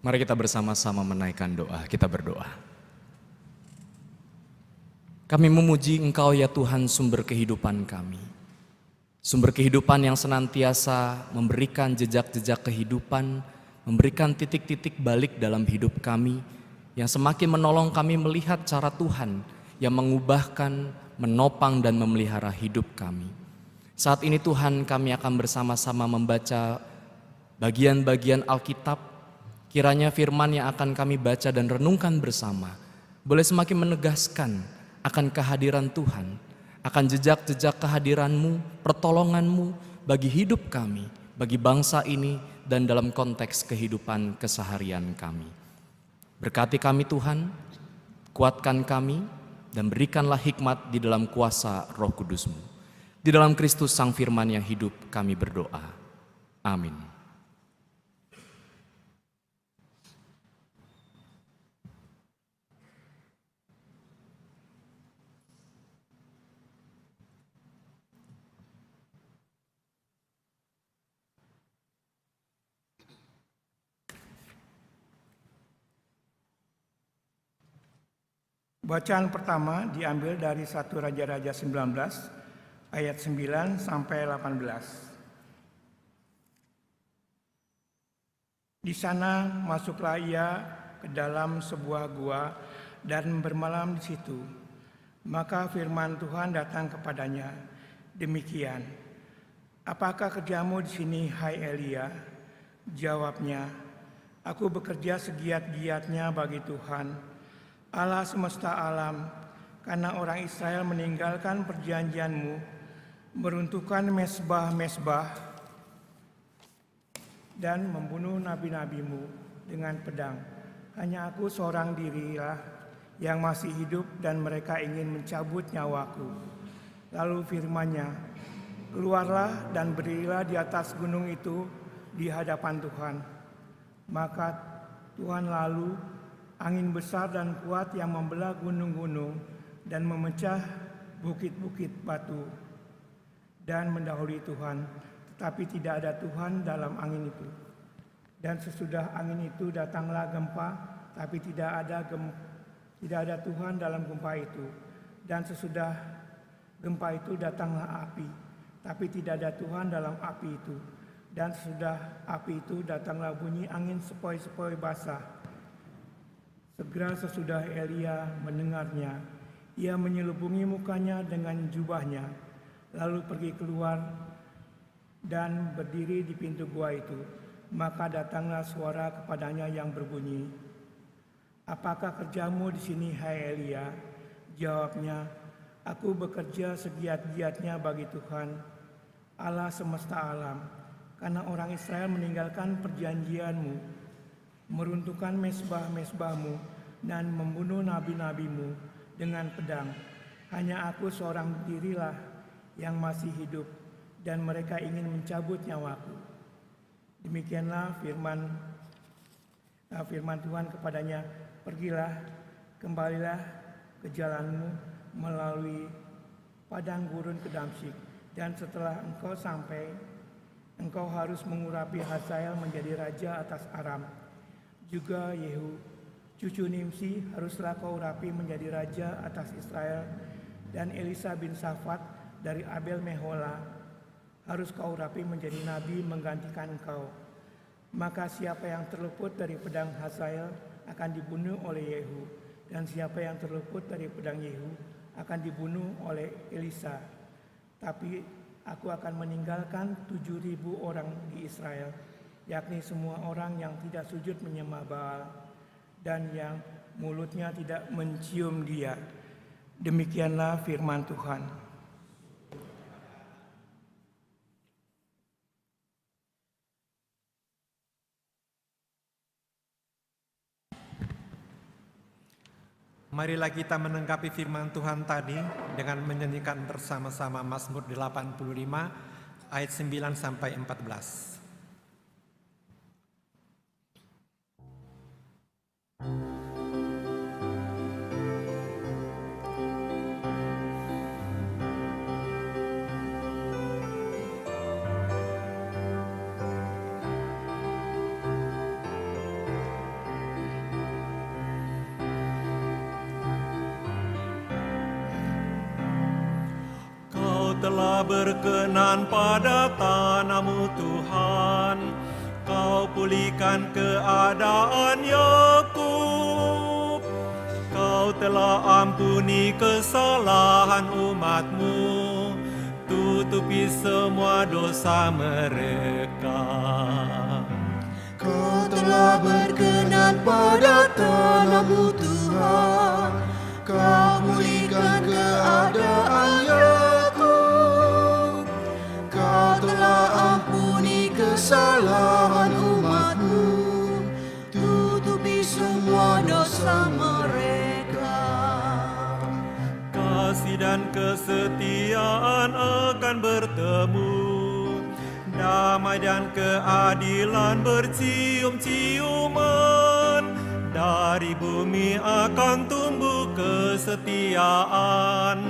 Mari kita bersama-sama menaikkan doa, kita berdoa. Kami memuji Engkau ya Tuhan, sumber kehidupan kami. Sumber kehidupan yang senantiasa memberikan jejak-jejak kehidupan, memberikan titik-titik balik dalam hidup kami, yang semakin menolong kami melihat cara Tuhan yang mengubahkan, menopang dan memelihara hidup kami. Saat ini Tuhan, kami akan bersama-sama membaca bagian-bagian Alkitab. Kiranya firman yang akan kami baca dan renungkan bersama boleh semakin menegaskan akan kehadiran Tuhan, akan jejak-jejak kehadiran-Mu, pertolongan-Mu bagi hidup kami, bagi bangsa ini dan dalam konteks kehidupan keseharian kami. Berkati kami Tuhan, kuatkan kami dan berikanlah hikmat di dalam kuasa Roh Kudus-Mu. Di dalam Kristus Sang Firman yang hidup kami berdoa. Amin. Bacaan pertama diambil dari 1 Raja-Raja 19 ayat 9 sampai 18. Di sana masuklah ia ke dalam sebuah gua dan bermalam di situ. Maka firman Tuhan datang kepadanya, demikian, apakah kerjamu di sini, hai Elia? Jawabnya, aku bekerja segiat-giatnya bagi Tuhan, Allah semesta alam, karena orang Israel meninggalkan perjanjian-Mu, meruntuhkan mesbah-mesbah, dan membunuh nabi-nabi-Mu dengan pedang. Hanya aku seorang dirilah yang masih hidup dan mereka ingin mencabut nyawaku. Lalu firman-Nya, keluarlah dan berdirilah di atas gunung itu di hadapan Tuhan. Maka Tuhan lalu angin besar dan kuat yang membelah gunung-gunung dan memecah bukit-bukit batu dan mendahului Tuhan, tetapi tidak ada Tuhan dalam angin itu. Dan sesudah angin itu datanglah gempa, tapi tidak ada Tuhan dalam gempa itu. Dan sesudah gempa itu datanglah api, tapi tidak ada Tuhan dalam api itu. Dan sesudah api itu datanglah bunyi angin sepoi-sepoi basah. Segera sesudah Elia mendengarnya, ia menyelubungi mukanya dengan jubahnya, lalu pergi keluar dan berdiri di pintu gua itu. Maka datanglah suara kepadanya yang berbunyi, apakah kerjamu di sini, hai Elia? Jawabnya, aku bekerja segiat-giatnya bagi Tuhan, Allah semesta alam, karena orang Israel meninggalkan perjanjian-Mu, meruntuhkan mesbah-mesbah-Mu dan membunuh nabi-nabi-Mu dengan pedang. Hanya aku seorang dirilah yang masih hidup dan mereka ingin mencabut nyawaku. Demikianlah firman Tuhan kepadanya, pergilah, kembalilah ke jalanmu melalui padang gurun ke Damsyik, dan setelah engkau sampai, engkau harus mengurapi Hazael menjadi raja atas Aram. Juga Yehu, cucu Nimsi, haruslah kau urapi menjadi raja atas Israel, dan Elisa bin Safat dari Abel Mehola harus kau urapi menjadi nabi menggantikan engkau. Maka siapa yang terluput dari pedang Hazael akan dibunuh oleh Yehu, dan siapa yang terluput dari pedang Yehu akan dibunuh oleh Elisa. Tapi aku akan meninggalkan 7.000 orang di Israel, yakni semua orang yang tidak sujud menyembah Baal dan yang mulutnya tidak mencium Dia. Demikianlah firman Tuhan. Marilah kita menanggapi firman Tuhan tadi dengan menyanyikan bersama-sama Mazmur 85 ayat 9 sampai 14. telah berkenan pada tanah-Mu Tuhan. Kau pulihkan keadaan Yakub. Kau telah ampuni kesalahan umat-Mu, tutupi semua dosa mereka. Kau telah berkenan pada tanah-Mu Tuhan. Kau pulihkan keadaan Yakub. Kau telah ampuni kesalahan umat-Mu, tutupi semua dosa mereka. Kasih dan kesetiaan akan bertemu, damai dan keadilan bercium-ciuman. Dari bumi akan tumbuh kesetiaan,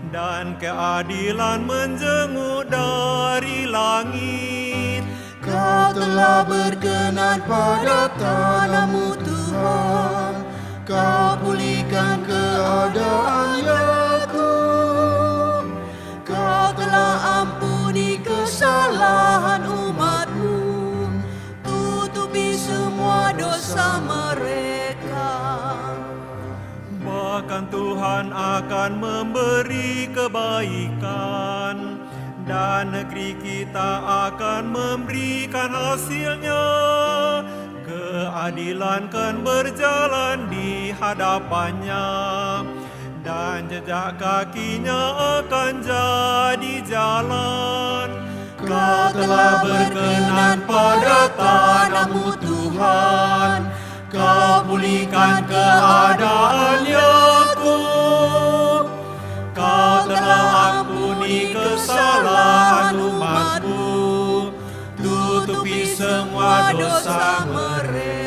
dan keadilan menjenguk dari langit. Kau telah berkenan pada tanah-Mu Tuhan. Kau pulihkan keadaan Yakub. Kau telah ampuni kesalahan umat-Mu, tutupi semua dosa mereka. Bahkan Tuhan akan memberi kebaikan, dan negeri kita akan memberikan hasilnya. Keadilan kan berjalan di hadapannya, dan jejak kakinya akan jadi jalan. Kau telah berkenan pada tanah-Mu Tuhan. Kau pulihkan keadaan Yakub. Kau telah ampuni kesalahan umat-Mu, tutupi semua dosa mereka.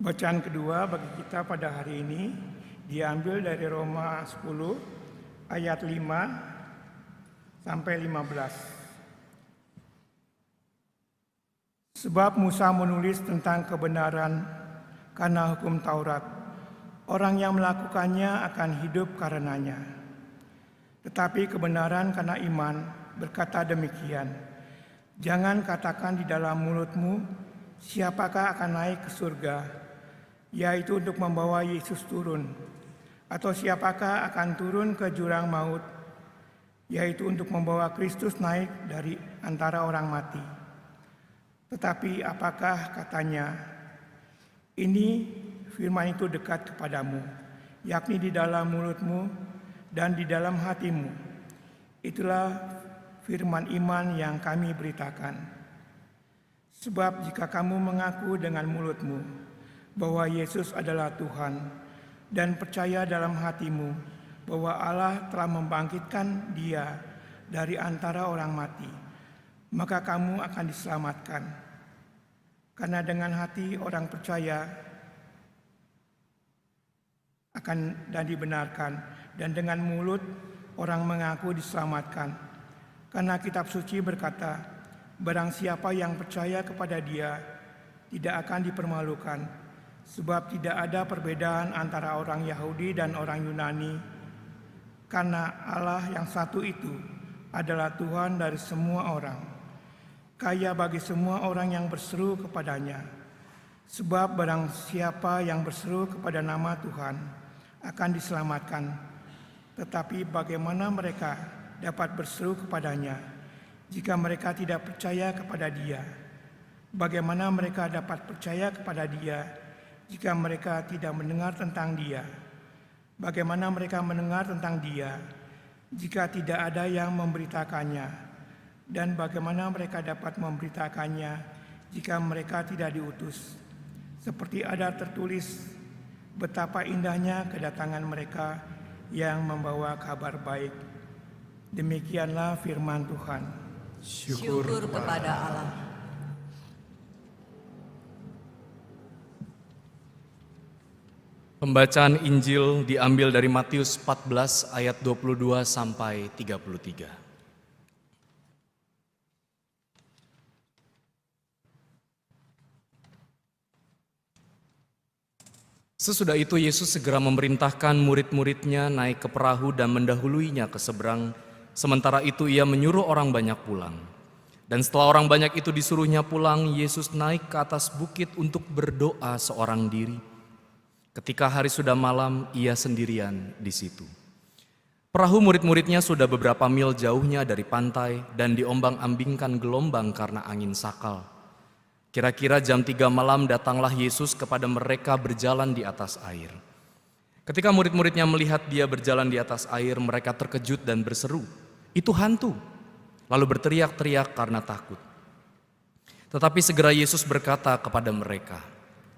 Bacaan kedua bagi kita pada hari ini diambil dari Roma 10 ayat 5 sampai 15. Sebab Musa menulis tentang kebenaran karena hukum Taurat. Orang yang melakukannya akan hidup karenanya. Tetapi kebenaran karena iman berkata demikian. Jangan katakan di dalam mulutmu, siapakah akan naik ke surga, yaitu untuk membawa Yesus turun, atau siapakah akan turun ke jurang maut, yaitu untuk membawa Kristus naik dari antara orang mati. Tetapi apakah katanya, ini firman itu dekat kepadamu, yakni di dalam mulutmu dan di dalam hatimu. Itulah firman iman yang kami beritakan. Sebab jika kamu mengaku dengan mulutmu bahwa Yesus adalah Tuhan dan percaya dalam hatimu bahwa Allah telah membangkitkan Dia dari antara orang mati, maka kamu akan diselamatkan. Karena dengan hati orang percaya akan dan dibenarkan, dan dengan mulut orang mengaku diselamatkan. Karena kitab suci berkata, barang siapa yang percaya kepada Dia tidak akan dipermalukan, sebab tidak ada perbedaan antara orang Yahudi dan orang Yunani, karena Allah yang satu itu adalah Tuhan dari semua orang, kaya bagi semua orang yang berseru kepadanya. Sebab barang siapa yang berseru kepada nama Tuhan akan diselamatkan. Tetapi bagaimana mereka dapat berseru kepadanya jika mereka tidak percaya kepada Dia? Bagaimana mereka dapat percaya kepada Dia jika mereka tidak mendengar tentang Dia? Bagaimana mereka mendengar tentang Dia jika tidak ada yang memberitakannya? Dan bagaimana mereka dapat memberitakannya jika mereka tidak diutus? Seperti ada tertulis, betapa indahnya kedatangan mereka yang membawa kabar baik. Demikianlah firman Tuhan. Syukur kepada Allah. Pembacaan Injil diambil dari Matius 14 ayat 22 sampai 33. Sesudah itu Yesus segera memerintahkan murid-muridnya naik ke perahu dan mendahuluinya ke seberang. Sementara itu ia menyuruh orang banyak pulang. Dan setelah orang banyak itu disuruhnya pulang, Yesus naik ke atas bukit untuk berdoa seorang diri. Ketika hari sudah malam, ia sendirian di situ. Perahu murid-muridnya sudah beberapa mil jauhnya dari pantai dan diombang-ambingkan gelombang karena angin sakal. Kira-kira jam 3 malam datanglah Yesus kepada mereka berjalan di atas air. Ketika murid-muridnya melihat dia berjalan di atas air, mereka terkejut dan berseru, "Itu hantu!" Lalu berteriak-teriak karena takut. Tetapi segera Yesus berkata kepada mereka,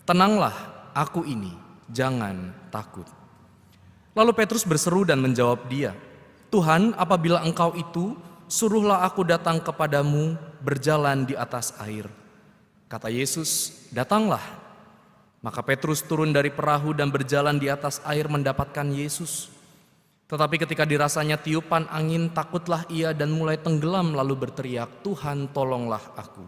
"Tenanglah, aku ini, jangan takut." Lalu Petrus berseru dan menjawab dia, "Tuhan, apabila Engkau itu, suruhlah aku datang kepadamu berjalan di atas air." Kata Yesus, "Datanglah." Maka Petrus turun dari perahu dan berjalan di atas air mendapatkan Yesus. Tetapi ketika dirasanya tiupan angin, takutlah ia dan mulai tenggelam lalu berteriak, "Tuhan, tolonglah aku."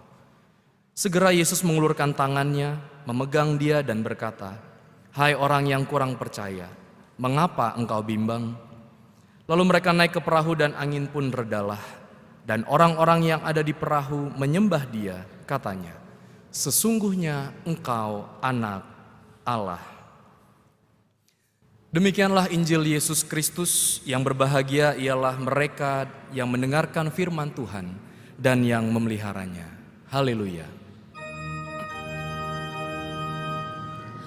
Segera Yesus mengulurkan tangannya, memegang dia dan berkata, "Hai orang yang kurang percaya, mengapa engkau bimbang?" Lalu mereka naik ke perahu dan angin pun redalah. Dan orang-orang yang ada di perahu menyembah dia, katanya, "Sesungguhnya engkau anak Allah." Demikianlah Injil Yesus Kristus. Yang berbahagia ialah mereka yang mendengarkan firman Tuhan dan yang memeliharanya. Haleluya.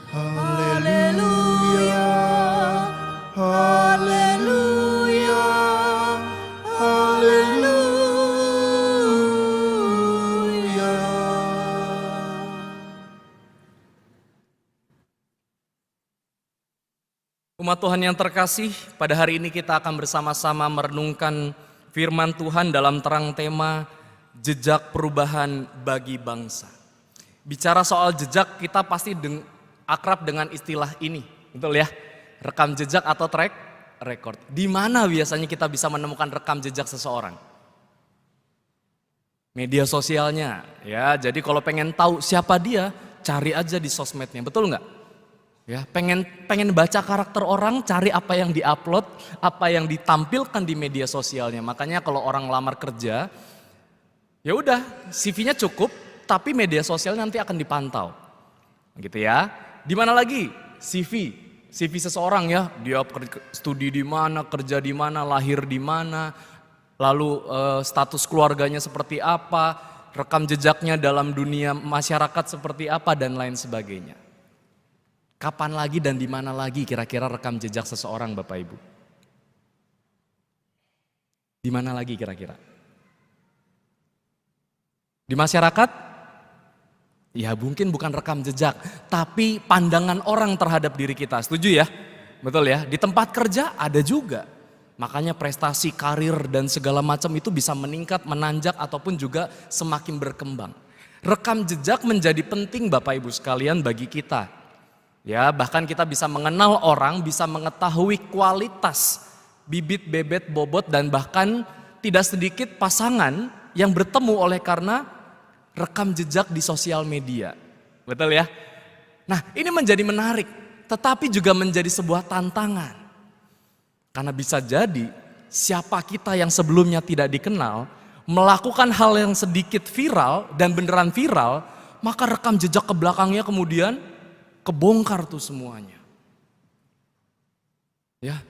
Haleluya, haleluya, haleluya. Umat Tuhan yang terkasih, pada hari ini kita akan bersama-sama merenungkan firman Tuhan dalam terang tema jejak perubahan bagi bangsa. Bicara soal jejak, kita pasti akrab dengan istilah ini, betul ya? Rekam jejak atau track record. Di mana biasanya kita bisa menemukan rekam jejak seseorang? Media sosialnya, ya. Jadi kalau pengen tahu siapa dia, cari aja di sosmednya, betul nggak? Ya, pengen baca karakter orang, cari apa yang diupload, apa yang ditampilkan di media sosialnya. Makanya kalau orang lamar kerja, ya udah, CV-nya cukup, tapi media sosial nanti akan dipantau. Gitu ya. Di mana lagi? CV seseorang ya, dia studi di mana, kerja di mana, lahir di mana, lalu status keluarganya seperti apa, rekam jejaknya dalam dunia masyarakat seperti apa dan lain sebagainya. Kapan lagi dan di mana lagi kira-kira rekam jejak seseorang, Bapak Ibu? Di mana lagi kira-kira? Di masyarakat? Ya mungkin bukan rekam jejak, tapi pandangan orang terhadap diri kita. Setuju ya? Betul ya? Di tempat kerja ada juga. Makanya prestasi, karir dan segala macam itu bisa meningkat, menanjak ataupun juga semakin berkembang. Rekam jejak menjadi penting Bapak Ibu sekalian bagi kita. Ya, bahkan kita bisa mengenal orang, bisa mengetahui kualitas bibit, bebet, bobot, dan bahkan tidak sedikit pasangan yang bertemu oleh karena rekam jejak di sosial media. Betul ya? Nah, ini menjadi menarik, tetapi juga menjadi sebuah tantangan. Karena bisa jadi siapa kita yang sebelumnya tidak dikenal, melakukan hal yang sedikit viral dan beneran viral, maka rekam jejak ke belakangnya kemudian kebongkar tuh semuanya. Ya.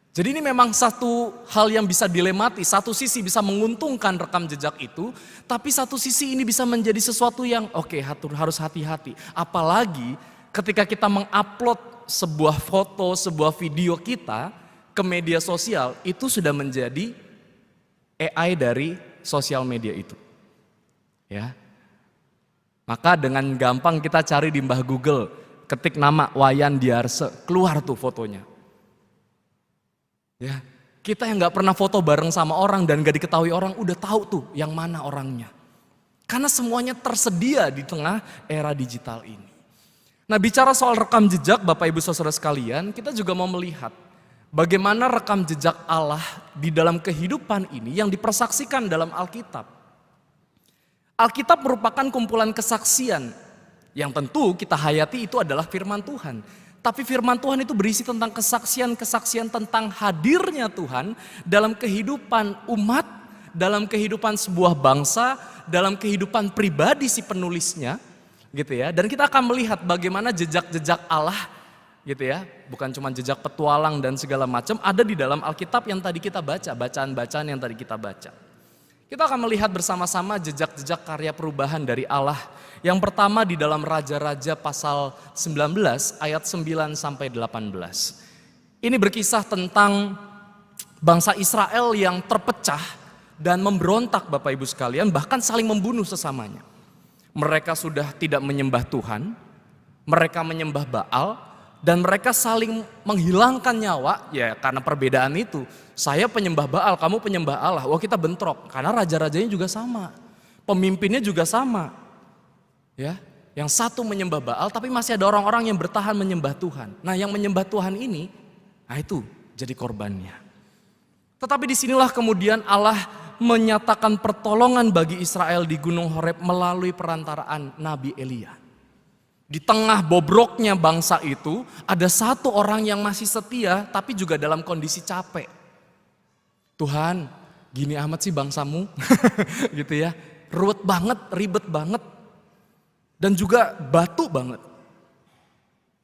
Jadi ini memang satu hal yang bisa dilematis. Satu sisi bisa menguntungkan rekam jejak itu, tapi satu sisi ini bisa menjadi sesuatu yang harus hati-hati. Apalagi ketika kita mengupload sebuah foto, sebuah video kita ke media sosial, itu sudah menjadi AI dari sosial media itu. Ya. Maka dengan gampang kita cari di Mbah Google, ketik nama Wayan Diarse, keluar tuh fotonya. Ya, Kita yang gak pernah foto bareng sama orang dan gak diketahui orang, udah tahu tuh yang mana orangnya. Karena semuanya tersedia di tengah era digital ini. Nah, bicara soal rekam jejak Bapak Ibu Saudara sekalian, kita juga mau melihat bagaimana rekam jejak Allah di dalam kehidupan ini yang dipersaksikan dalam Alkitab. Alkitab merupakan kumpulan kesaksian yang tentu kita hayati itu adalah firman Tuhan. Tapi firman Tuhan itu berisi tentang kesaksian-kesaksian tentang hadirnya Tuhan dalam kehidupan umat, dalam kehidupan sebuah bangsa, dalam kehidupan pribadi si penulisnya, gitu ya. Dan kita akan melihat bagaimana jejak-jejak Allah, gitu ya. Bukan cuma jejak petualang dan segala macam, ada di dalam Alkitab yang tadi kita baca, bacaan-bacaan yang tadi kita baca. Kita akan melihat bersama-sama jejak-jejak karya perubahan dari Allah. Yang pertama di dalam Raja-Raja pasal 19 ayat 9 sampai 18. Ini berkisah tentang bangsa Israel yang terpecah dan memberontak Bapak Ibu sekalian, bahkan saling membunuh sesamanya. Mereka sudah tidak menyembah Tuhan, mereka menyembah Baal, dan mereka saling menghilangkan nyawa, ya karena perbedaan itu. Saya penyembah Baal, kamu penyembah Allah. Wah, kita bentrok, karena raja-rajanya juga sama, pemimpinnya juga sama. Ya, yang satu menyembah Baal, tapi masih ada orang-orang yang bertahan menyembah Tuhan. Nah, yang menyembah Tuhan ini, nah itu jadi korbannya. Tetapi disinilah kemudian Allah menyatakan pertolongan bagi Israel di Gunung Horeb melalui perantaraan Nabi Elia. Di tengah bobroknya bangsa itu, ada satu orang yang masih setia, tapi juga dalam kondisi capek. Tuhan, gini amat sih bangsamu, gitu ya, ruwet banget, ribet banget. Dan juga batu banget.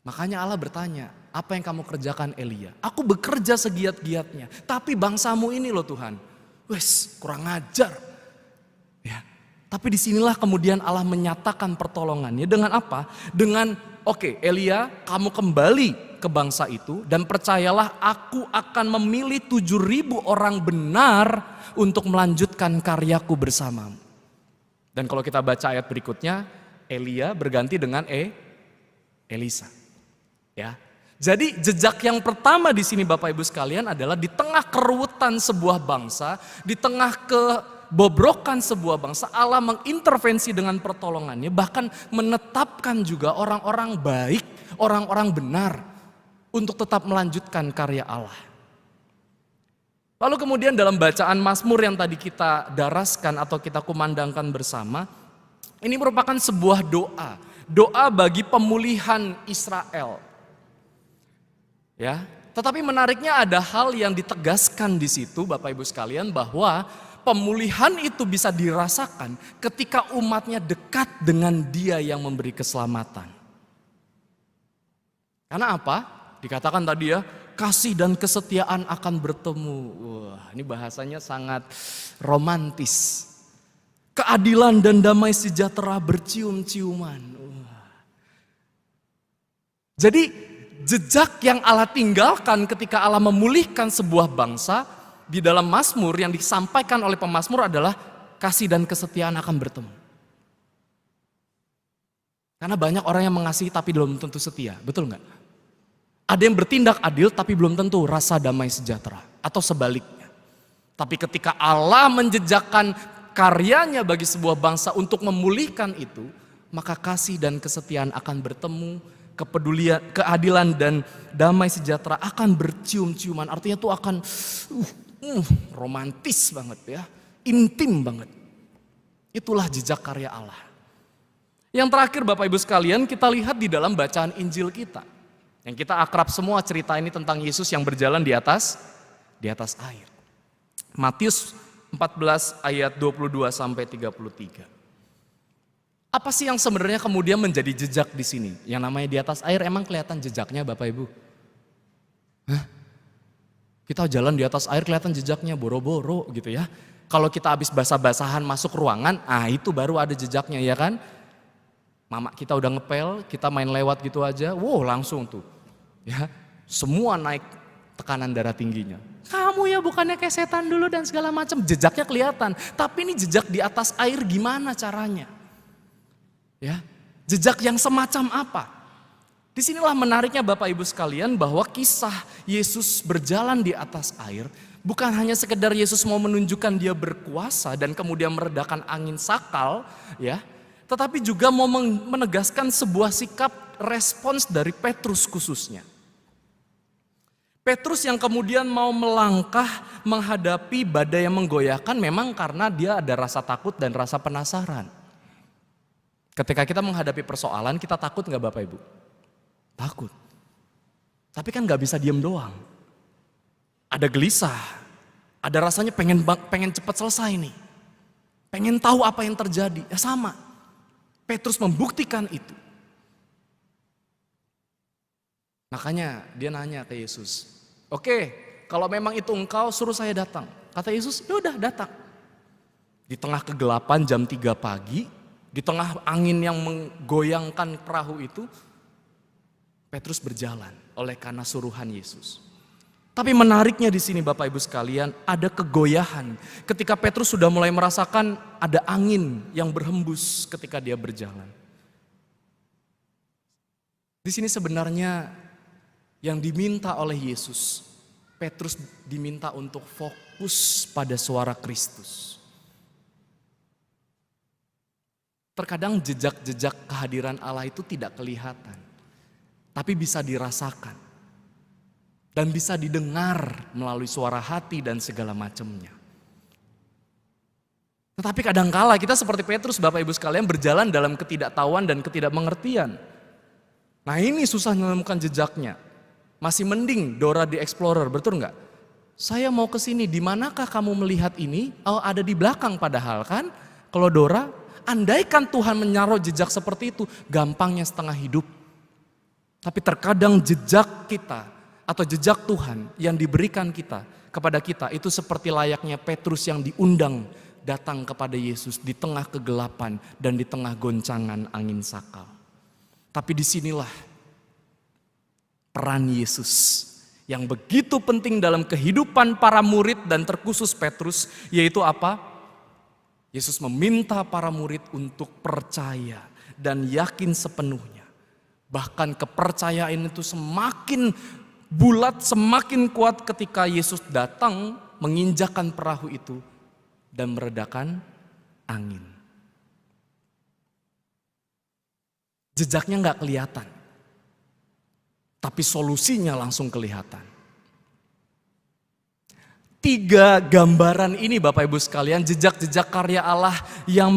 Makanya Allah bertanya, apa yang kamu kerjakan Elia? Aku bekerja segiat-giatnya, tapi bangsamu ini loh Tuhan. Wes, kurang ajar. Ya. Tapi disinilah kemudian Allah menyatakan pertolongannya dengan apa? Dengan oke, Elia, kamu kembali ke bangsa itu dan percayalah aku akan memilih 7.000 orang benar untuk melanjutkan karyaku bersamamu. Dan kalau kita baca ayat berikutnya, Elia berganti dengan Elisa. Ya. Jadi jejak yang pertama di sini Bapak Ibu sekalian adalah di tengah keruwetan sebuah bangsa, di tengah kebobrokan sebuah bangsa, Allah mengintervensi dengan pertolongannya, bahkan menetapkan juga orang-orang baik, orang-orang benar untuk tetap melanjutkan karya Allah. Lalu kemudian dalam bacaan Mazmur yang tadi kita daraskan atau kita kumandangkan bersama, ini merupakan sebuah doa, doa bagi pemulihan Israel. Ya, tetapi menariknya ada hal yang ditegaskan di situ Bapak Ibu sekalian bahwa pemulihan itu bisa dirasakan ketika umatnya dekat dengan Dia yang memberi keselamatan. Karena apa? Dikatakan tadi ya, kasih dan kesetiaan akan bertemu. Wah, ini bahasanya sangat romantis. Keadilan dan damai sejahtera bercium-ciuman. Jadi jejak yang Allah tinggalkan ketika Allah memulihkan sebuah bangsa di dalam Mazmur yang disampaikan oleh pemazmur adalah kasih dan kesetiaan akan bertemu. Karena banyak orang yang mengasihi tapi belum tentu setia, betul nggak? Ada yang bertindak adil tapi belum tentu rasa damai sejahtera atau sebaliknya. Tapi ketika Allah menjejakkan karyanya bagi sebuah bangsa untuk memulihkan itu, maka kasih dan kesetiaan akan bertemu, kepedulian, keadilan dan damai sejahtera akan bercium-ciuman. Artinya itu akan romantis banget ya, intim banget. Itulah jejak karya Allah. Yang terakhir Bapak Ibu sekalian, kita lihat di dalam bacaan Injil kita. Yang kita akrab semua cerita ini tentang Yesus yang berjalan di atas air. Matius 14 ayat 22 sampai 33. Apa sih yang sebenarnya kemudian menjadi jejak di sini? Yang namanya di atas air emang kelihatan jejaknya Bapak Ibu? Hah? Kita jalan di atas air kelihatan jejaknya boro-boro gitu ya. Kalau kita habis basah-basahan masuk ruangan, itu baru ada jejaknya ya kan? Mama kita udah ngepel, kita main lewat gitu aja, wow langsung tuh. Ya, semua naik tekanan darah tingginya. Kamu ya bukannya kayak setan dulu dan segala macam, jejaknya kelihatan. Tapi ini jejak di atas air gimana caranya? Ya, jejak yang semacam apa? Disinilah menariknya Bapak Ibu sekalian bahwa kisah Yesus berjalan di atas air Bukan hanya sekedar Yesus mau menunjukkan dia berkuasa dan kemudian meredakan angin sakal, ya, tetapi juga mau menegaskan sebuah sikap respons dari Petrus khususnya. Petrus yang kemudian mau melangkah menghadapi badai yang menggoyahkan memang karena dia ada rasa takut dan rasa penasaran. Ketika kita menghadapi persoalan, kita takut nggak Bapak Ibu? Takut. Tapi kan nggak bisa diem doang. Ada gelisah, ada rasanya pengen cepat selesai nih. Pengen tahu apa yang terjadi, ya sama. Petrus membuktikan itu. Makanya dia nanya ke Yesus, oke, kalau memang itu engkau suruh saya datang. Kata Yesus, ya udah datang. Di tengah kegelapan jam 3 pagi, di tengah angin yang menggoyangkan perahu itu, Petrus berjalan oleh karena suruhan Yesus. Tapi menariknya di sini Bapak Ibu sekalian, ada kegoyahan ketika Petrus sudah mulai merasakan ada angin yang berhembus ketika dia berjalan. Di sini sebenarnya yang diminta oleh Yesus, Petrus diminta untuk fokus pada suara Kristus. Terkadang jejak-jejak kehadiran Allah itu tidak kelihatan, tapi bisa dirasakan dan bisa didengar melalui suara hati dan segala macamnya. Tetapi kadangkala kita seperti Petrus Bapak Ibu sekalian berjalan dalam ketidaktahuan dan ketidakmengertian. Nah ini susah menemukan jejaknya. Masih mending Dora di Explorer, betul nggak? Saya mau ke sini, di manakah kamu melihat ini? Oh ada di belakang padahal kan? Kalau Dora, andaikan Tuhan menaruh jejak seperti itu, gampangnya setengah hidup. Tapi terkadang jejak kita atau jejak Tuhan yang diberikan kepada kita itu seperti layaknya Petrus yang diundang datang kepada Yesus di tengah kegelapan dan di tengah goncangan angin sakal. Tapi disinilah peran Yesus yang begitu penting dalam kehidupan para murid dan terkhusus Petrus, yaitu apa? Yesus meminta para murid untuk percaya dan yakin sepenuhnya. Bahkan kepercayaan itu semakin bulat, semakin kuat ketika Yesus datang menginjakkan perahu itu dan meredakan angin. Jejaknya nggak kelihatan, tapi solusinya langsung kelihatan. 3 gambaran ini Bapak Ibu sekalian, jejak-jejak karya Allah yang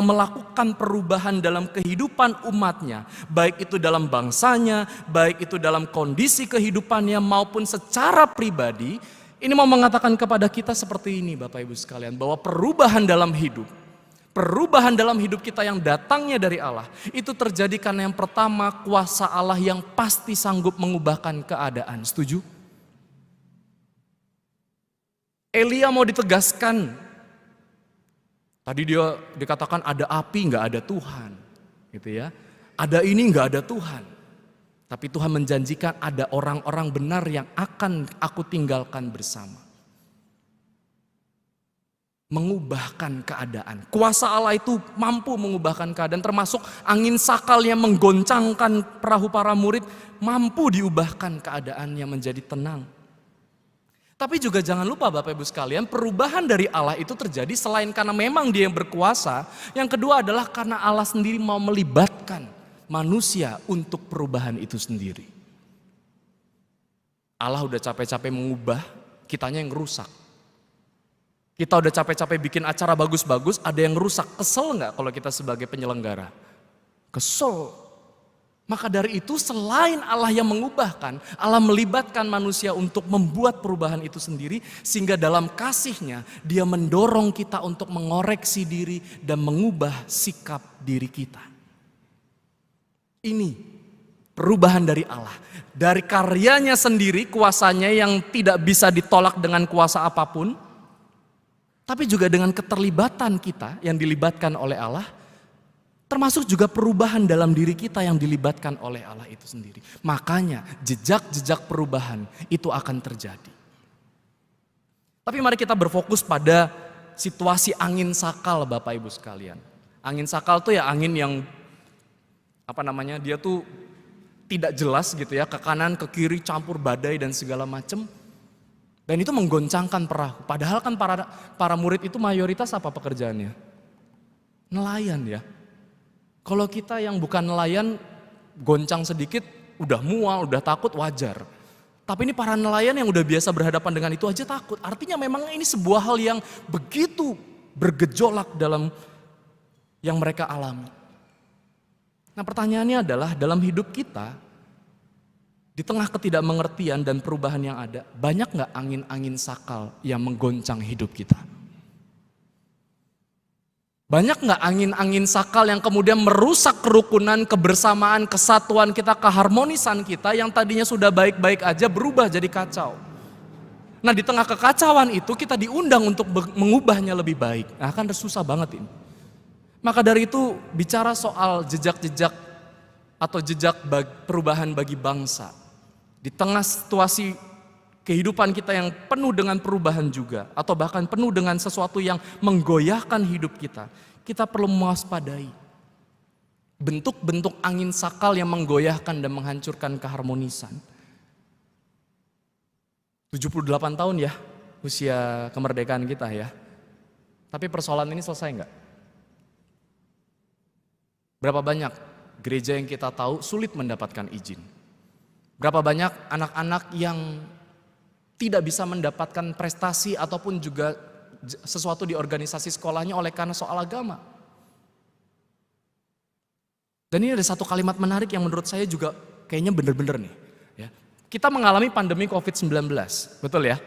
melakukan perubahan dalam kehidupan umatnya, baik itu dalam bangsanya, baik itu dalam kondisi kehidupannya maupun secara pribadi. Ini mau mengatakan kepada kita seperti ini Bapak Ibu sekalian, bahwa perubahan dalam hidup kita yang datangnya dari Allah, itu terjadi karena yang pertama kuasa Allah yang pasti sanggup mengubahkan keadaan. Setuju? Elia mau ditegaskan. Tadi dia dikatakan ada api nggak ada Tuhan, gitu ya. Ada ini nggak ada Tuhan. Tapi Tuhan menjanjikan ada orang-orang benar yang akan aku tinggalkan bersama. Mengubahkan keadaan. Kuasa Allah itu mampu mengubahkan keadaan, termasuk angin sakal yang menggoncangkan perahu para murid mampu diubahkan keadaannya menjadi tenang. Tapi juga jangan lupa Bapak Ibu sekalian, perubahan dari Allah itu terjadi selain karena memang Dia yang berkuasa, yang kedua adalah karena Allah sendiri mau melibatkan manusia untuk perubahan itu sendiri. Allah udah capek-capek mengubah, kitanya yang rusak. Kita udah capek-capek bikin acara bagus-bagus, ada yang rusak. Kesel nggak kalau kita sebagai penyelenggara? Kesel. Maka dari itu selain Allah yang mengubahkan, Allah melibatkan manusia untuk membuat perubahan itu sendiri. Sehingga dalam kasih-Nya Dia mendorong kita untuk mengoreksi diri dan mengubah sikap diri kita. Ini perubahan dari Allah. Dari karyanya sendiri, kuasanya yang tidak bisa ditolak dengan kuasa apapun. Tapi juga dengan keterlibatan kita yang dilibatkan oleh Allah. Termasuk juga perubahan dalam diri kita yang dilibatkan oleh Allah itu sendiri. Makanya jejak-jejak perubahan itu akan terjadi. Tapi mari kita berfokus pada situasi angin sakal Bapak Ibu sekalian. Angin sakal tuh ya angin yang dia tuh tidak jelas gitu ya, ke kanan ke kiri campur badai dan segala macam. Dan itu menggoncangkan perahu. Padahal kan para murid itu mayoritas apa pekerjaannya? Nelayan ya. Kalau kita yang bukan nelayan, goncang sedikit, udah mual, udah takut, wajar. Tapi ini para nelayan yang udah biasa berhadapan dengan itu aja takut. Artinya memang ini sebuah hal yang begitu bergejolak dalam yang mereka alami. Nah pertanyaannya adalah dalam hidup kita, di tengah ketidakmengertian dan perubahan yang ada, banyak gak angin-angin sakal yang menggoncang hidup kita? Banyak gak angin-angin sakal yang kemudian merusak kerukunan, kebersamaan, kesatuan kita, keharmonisan kita yang tadinya sudah baik-baik aja berubah jadi kacau. Nah di tengah kekacauan itu kita diundang untuk mengubahnya lebih baik. Nah kan susah banget ini. Maka dari itu bicara soal jejak-jejak atau jejak perubahan bagi bangsa. Di tengah situasi kehidupan kita yang penuh dengan perubahan juga, atau bahkan penuh dengan sesuatu yang menggoyahkan hidup kita perlu mewaspadai bentuk-bentuk angin sakal yang menggoyahkan dan menghancurkan keharmonisan. 78 tahun ya usia kemerdekaan kita ya. Tapi persoalan ini selesai enggak? Berapa banyak gereja yang kita tahu sulit mendapatkan izin? Berapa banyak anak-anak yang tidak bisa mendapatkan prestasi ataupun juga sesuatu di organisasi sekolahnya oleh karena soal agama. Dan ini ada satu kalimat menarik yang menurut saya juga kayaknya bener-bener nih. Ya. Kita mengalami pandemi COVID-19, betul ya?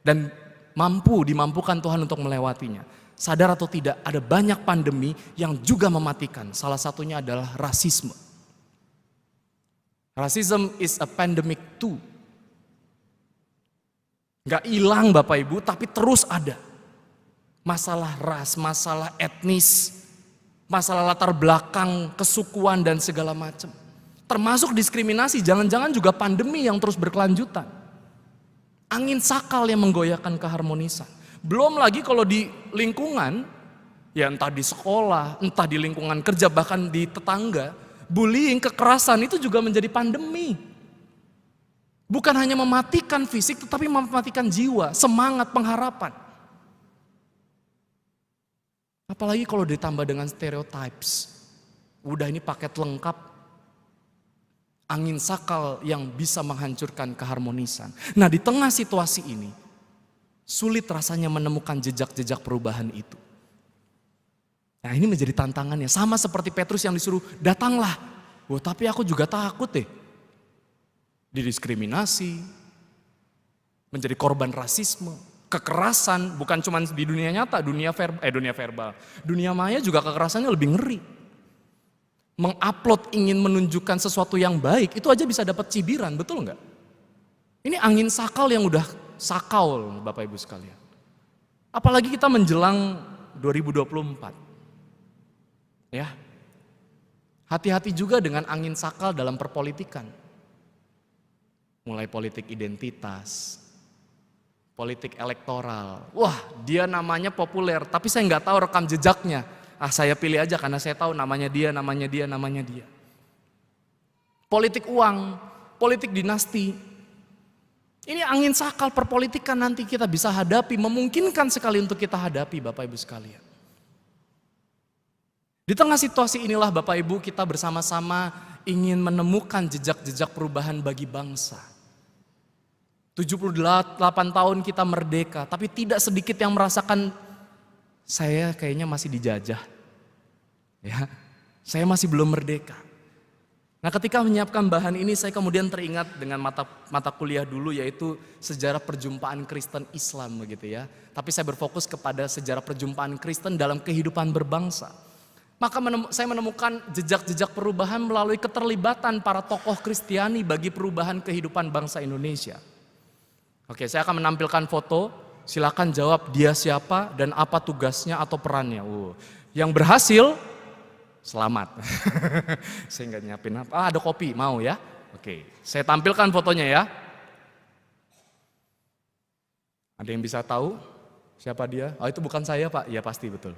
Dan dimampukan Tuhan untuk melewatinya. Sadar atau tidak, ada banyak pandemi yang juga mematikan. Salah satunya adalah rasisme. Racism is a pandemic too. Gak hilang Bapak Ibu, tapi terus ada. Masalah ras, masalah etnis, masalah latar belakang, kesukuan dan segala macam. Termasuk diskriminasi, jangan-jangan juga pandemi yang terus berkelanjutan. Angin sakal yang menggoyahkan keharmonisan. Belum lagi kalau di lingkungan, ya entah di sekolah, entah di lingkungan kerja, bahkan di tetangga, bullying, kekerasan itu juga menjadi pandemi. Bukan hanya mematikan fisik, tetapi mematikan jiwa, semangat, pengharapan. Apalagi kalau ditambah dengan stereotypes. Udah ini paket lengkap. Angin sakal yang bisa menghancurkan keharmonisan. Nah di tengah situasi ini, sulit rasanya menemukan jejak-jejak perubahan itu. Nah ini menjadi tantangannya, sama seperti Petrus yang disuruh datanglah. Wah tapi aku juga takut deh. Didiskriminasi, menjadi korban rasisme, kekerasan, bukan cuma di dunia nyata, dunia verbal. Dunia maya juga kekerasannya lebih ngeri. Mengupload ingin menunjukkan sesuatu yang baik, itu aja bisa dapat cibiran, betul nggak? Ini angin sakal yang udah sakau Bapak Ibu sekalian. Apalagi kita menjelang 2024. Ya, hati-hati juga dengan angin sakal dalam perpolitikan. Mulai politik identitas, politik elektoral. Wah, dia namanya populer, tapi saya nggak tahu rekam jejaknya. Saya pilih aja karena saya tahu namanya dia. Politik uang, politik dinasti. Ini angin sakal perpolitikan nanti kita bisa hadapi, memungkinkan sekali untuk kita hadapi Bapak Ibu sekalian. Di tengah situasi inilah Bapak Ibu kita bersama-sama ingin menemukan jejak-jejak perubahan bagi bangsa. 78 tahun kita merdeka, tapi tidak sedikit yang merasakan saya kayaknya masih dijajah. Ya, saya masih belum merdeka. Nah ketika menyiapkan bahan ini saya kemudian teringat dengan mata kuliah dulu yaitu sejarah perjumpaan Kristen Islam begitu ya. Tapi saya berfokus kepada sejarah perjumpaan Kristen dalam kehidupan berbangsa. Maka saya menemukan jejak-jejak perubahan melalui keterlibatan para tokoh Kristiani bagi perubahan kehidupan bangsa Indonesia. Oke, saya akan menampilkan foto, silakan jawab dia siapa dan apa tugasnya atau perannya. Yang berhasil, selamat. Saya nggak nyiapin apa. Ada kopi, mau ya? Oke, saya tampilkan fotonya ya. Ada yang bisa tahu siapa dia? Oh itu bukan saya Pak, ya pasti betul.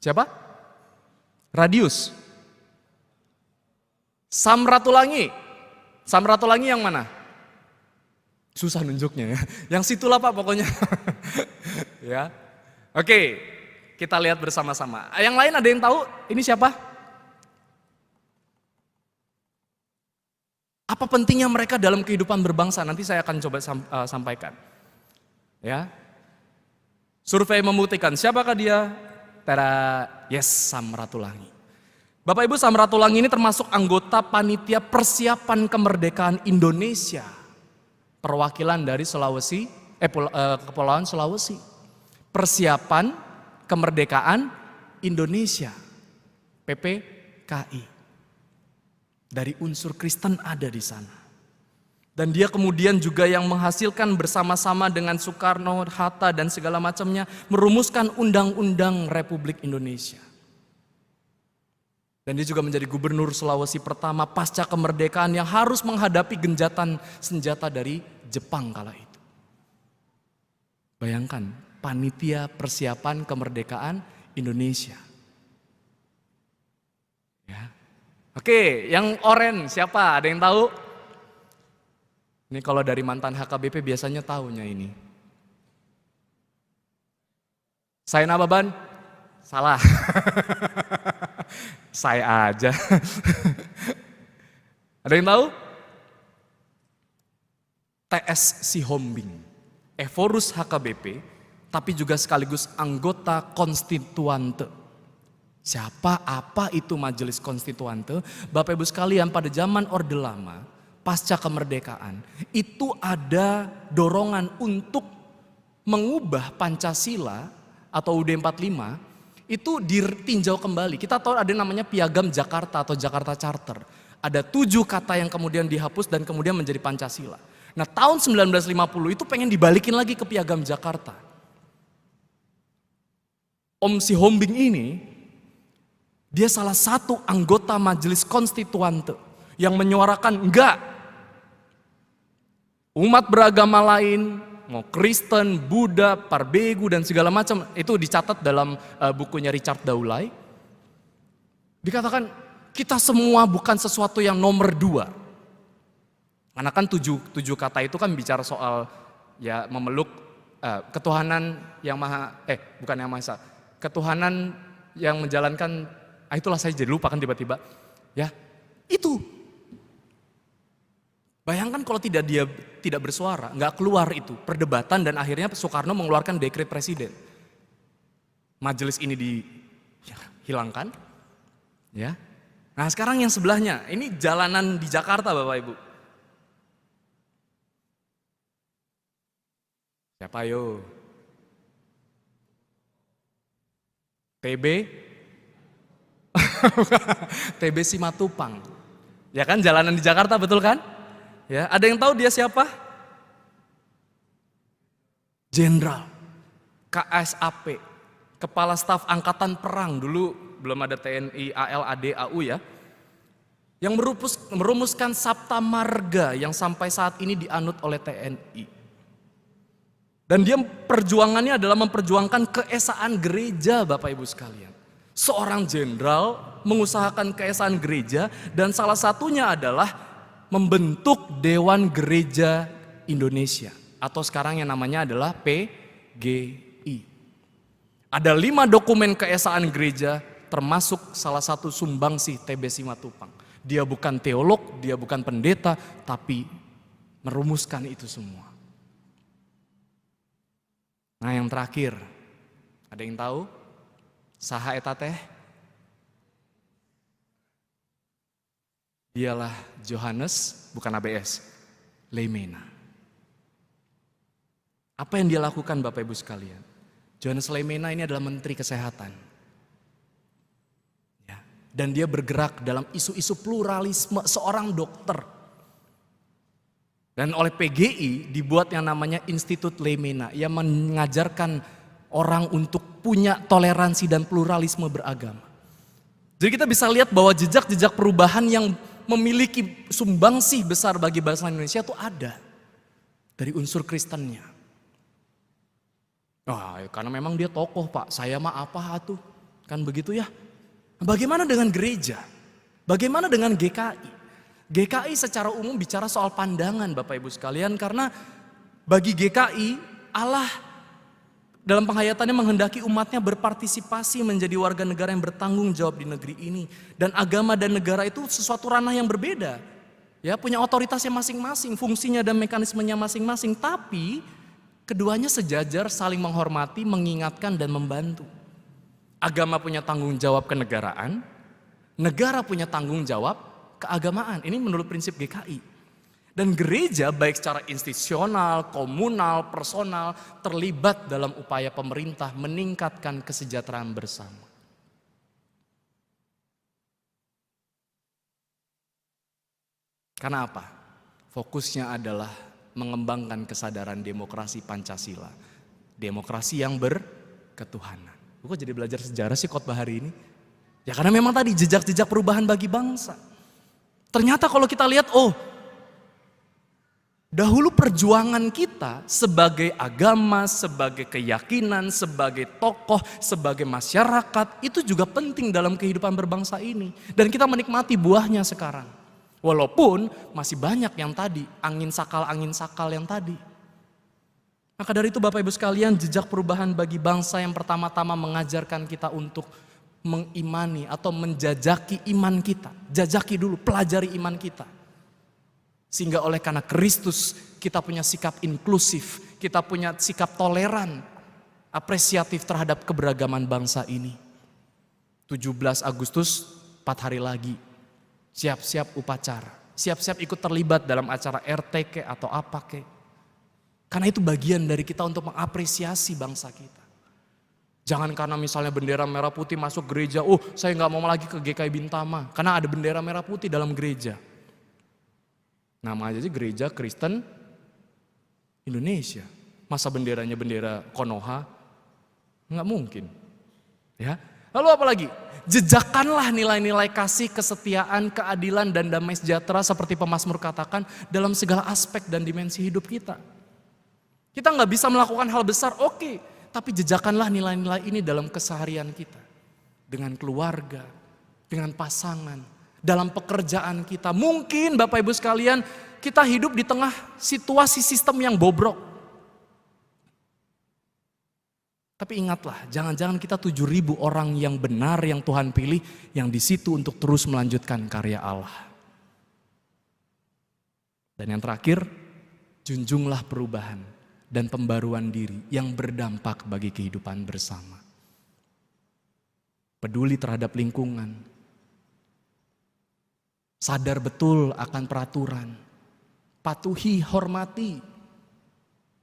Siapa? Radius. Samratulangi. Samratulangi yang mana? Susah nunjuknya ya. Yang situlah Pak pokoknya. Ya. Oke, kita lihat bersama-sama. Yang lain ada yang tahu ini siapa? Apa pentingnya mereka dalam kehidupan berbangsa? Nanti saya akan coba sampaikan. Ya. Survei membuktikan siapakah dia? Tada, yes, Samratulangi. Bapak Ibu, Samratulangi ini termasuk anggota panitia persiapan kemerdekaan Indonesia. Perwakilan dari Kepulauan Sulawesi. Persiapan kemerdekaan Indonesia. PPKI. Dari unsur Kristen ada di sana. Dan dia kemudian juga yang menghasilkan bersama-sama dengan Soekarno, Hatta dan segala macamnya merumuskan Undang-Undang Republik Indonesia. Dan dia juga menjadi gubernur Sulawesi pertama pasca kemerdekaan yang harus menghadapi genjatan senjata dari Jepang kala itu. Bayangkan, panitia persiapan kemerdekaan Indonesia. Ya. Oke, yang oranye siapa? Ada yang tahu? Ini kalau dari mantan HKBP biasanya tahunya ini. Saya Nababan? Salah. Saya aja. Ada yang tahu? TS Sihombing, Evorus HKBP, tapi juga sekaligus anggota konstituante. Siapa, apa itu majelis konstituante? Bapak Ibu sekalian, pada zaman Orde Lama, pasca kemerdekaan, itu ada dorongan untuk mengubah Pancasila atau UUD 45 itu ditinjau kembali. Kita tahu ada namanya Piagam Jakarta atau Jakarta Charter. Ada 7 kata yang kemudian dihapus dan kemudian menjadi Pancasila. Nah tahun 1950 itu pengen dibalikin lagi ke Piagam Jakarta. Om Sihombing ini, dia salah satu anggota majelis konstituante yang menyuarakan enggak. Umat beragama lain, mau Kristen, Buddha, Parbegu dan segala macam, itu dicatat dalam bukunya Richard Daulay. Dikatakan kita semua bukan sesuatu yang nomor 2. Karena kan 7 kata itu kan bicara soal ya memeluk ketuhanan yang maha, bukan yang maha esa, ketuhanan yang menjalankan, itulah saya jadi lupa kan tiba-tiba. Ya, itu. Bayangkan kalau dia tidak bersuara, nggak keluar itu perdebatan dan akhirnya Soekarno mengeluarkan dekret presiden. Majelis ini dihilangkan, ya. Nah sekarang yang sebelahnya, ini jalanan di Jakarta Bapak Ibu. Siapa yo? TB? TB Simatupang. Ya kan jalanan di Jakarta betul kan? Ya, ada yang tahu dia siapa? Jenderal KSAP, Kepala Staf Angkatan Perang, dulu belum ada TNI, AL, AD, AU ya. Yang merumuskan Sabta Marga yang sampai saat ini dianut oleh TNI. Dan dia perjuangannya adalah memperjuangkan keesaan gereja Bapak Ibu sekalian. Seorang jenderal mengusahakan keesaan gereja dan salah satunya adalah membentuk Dewan Gereja Indonesia atau sekarang yang namanya adalah PGI. Ada 5 dokumen keesaan gereja termasuk salah satu sumbangsih TB Simatupang. Dia bukan teolog, dia bukan pendeta, tapi merumuskan itu semua. Nah yang terakhir, ada yang tahu? Saha eta teh? Dialah Johannes, bukan ABS, Leimena. Apa yang dia lakukan Bapak Ibu sekalian? Johannes Leimena ini adalah Menteri Kesehatan. Ya, dan dia bergerak dalam isu-isu pluralisme seorang dokter. Dan oleh PGI dibuat yang namanya Institut Leimena yang mengajarkan orang untuk punya toleransi dan pluralisme beragama. Jadi kita bisa lihat bahwa jejak-jejak perubahan yang memiliki sumbangsih besar bagi bangsa Indonesia itu ada dari unsur Kristennya. Karena memang dia tokoh Pak, saya mah apa tuh, kan begitu ya. Bagaimana dengan gereja? Bagaimana dengan GKI? GKI secara umum bicara soal pandangan Bapak Ibu sekalian karena Bagi GKI, Allah dalam penghayatannya menghendaki umatnya berpartisipasi menjadi warga negara yang bertanggung jawab di negeri ini. Dan agama dan negara itu sesuatu ranah yang berbeda. Ya, punya otoritasnya masing-masing, fungsinya dan mekanismenya masing-masing. Tapi keduanya sejajar, saling menghormati, mengingatkan dan membantu. Agama punya tanggung jawab kenegaraan, negara punya tanggung jawab keagamaan. Ini menurut prinsip GKI. Dan gereja baik secara institusional, komunal, personal terlibat dalam upaya pemerintah meningkatkan kesejahteraan bersama. Karena apa? Fokusnya adalah mengembangkan kesadaran demokrasi Pancasila. Demokrasi yang berketuhanan. Kok jadi belajar sejarah sih khotbah hari ini? Ya karena memang tadi jejak-jejak perubahan bagi bangsa. Ternyata kalau kita lihat, dahulu perjuangan kita sebagai agama, sebagai keyakinan, sebagai tokoh, sebagai masyarakat itu juga penting dalam kehidupan berbangsa ini. Dan kita menikmati buahnya sekarang. Walaupun masih banyak yang tadi, angin sakal yang tadi. Maka dari itu Bapak Ibu sekalian, jejak perubahan bagi bangsa yang pertama-tama mengajarkan kita untuk mengimani atau menjajaki iman kita. Jajaki dulu, pelajari iman kita. Sehingga oleh karena Kristus kita punya sikap inklusif, kita punya sikap toleran, apresiatif terhadap keberagaman bangsa ini. 17 Agustus, 4 hari lagi, siap-siap upacara, siap-siap ikut terlibat dalam acara RT ke atau apa ke. Karena itu bagian dari kita untuk mengapresiasi bangsa kita. Jangan karena misalnya bendera merah putih masuk gereja, saya gak mau lagi ke GKI Bintama, karena ada bendera merah putih dalam gereja. Nama aja sih Gereja Kristen Indonesia. Masa benderanya bendera Konoha? Nggak mungkin. Ya. Lalu apa lagi? Jejakanlah nilai-nilai kasih, kesetiaan, keadilan, dan damai sejahtera seperti pemazmur katakan dalam segala aspek dan dimensi hidup kita. Kita nggak bisa melakukan hal besar, oke. Tapi jejakanlah nilai-nilai ini dalam keseharian kita. Dengan keluarga, dengan pasangan, dalam pekerjaan kita. Mungkin Bapak Ibu sekalian, kita hidup di tengah situasi sistem yang bobrok. Tapi ingatlah, jangan-jangan kita 7.000 orang yang benar yang Tuhan pilih, yang di situ untuk terus melanjutkan karya Allah. Dan yang terakhir, junjunglah perubahan dan pembaruan diri yang berdampak bagi kehidupan bersama. Peduli terhadap lingkungan. Sadar betul akan peraturan, patuhi, hormati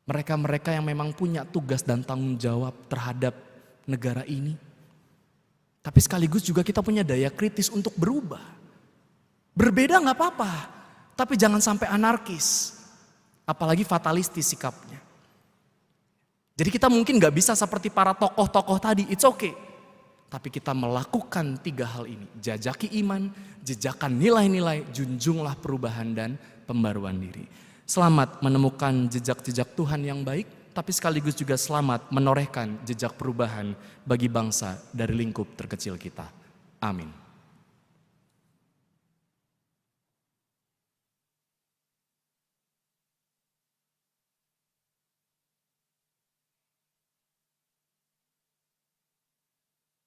mereka-mereka yang memang punya tugas dan tanggung jawab terhadap negara ini. Tapi sekaligus juga kita punya daya kritis untuk berubah. Berbeda gak apa-apa, tapi jangan sampai anarkis, apalagi fatalistis sikapnya. Jadi kita mungkin gak bisa seperti para tokoh-tokoh tadi, it's okay. Tapi kita melakukan 3 hal ini, jajaki iman, jejakan nilai-nilai, junjunglah perubahan dan pembaruan diri. Selamat menemukan jejak-jejak Tuhan yang baik, tapi sekaligus juga selamat menorehkan jejak perubahan bagi bangsa dari lingkup terkecil kita. Amin.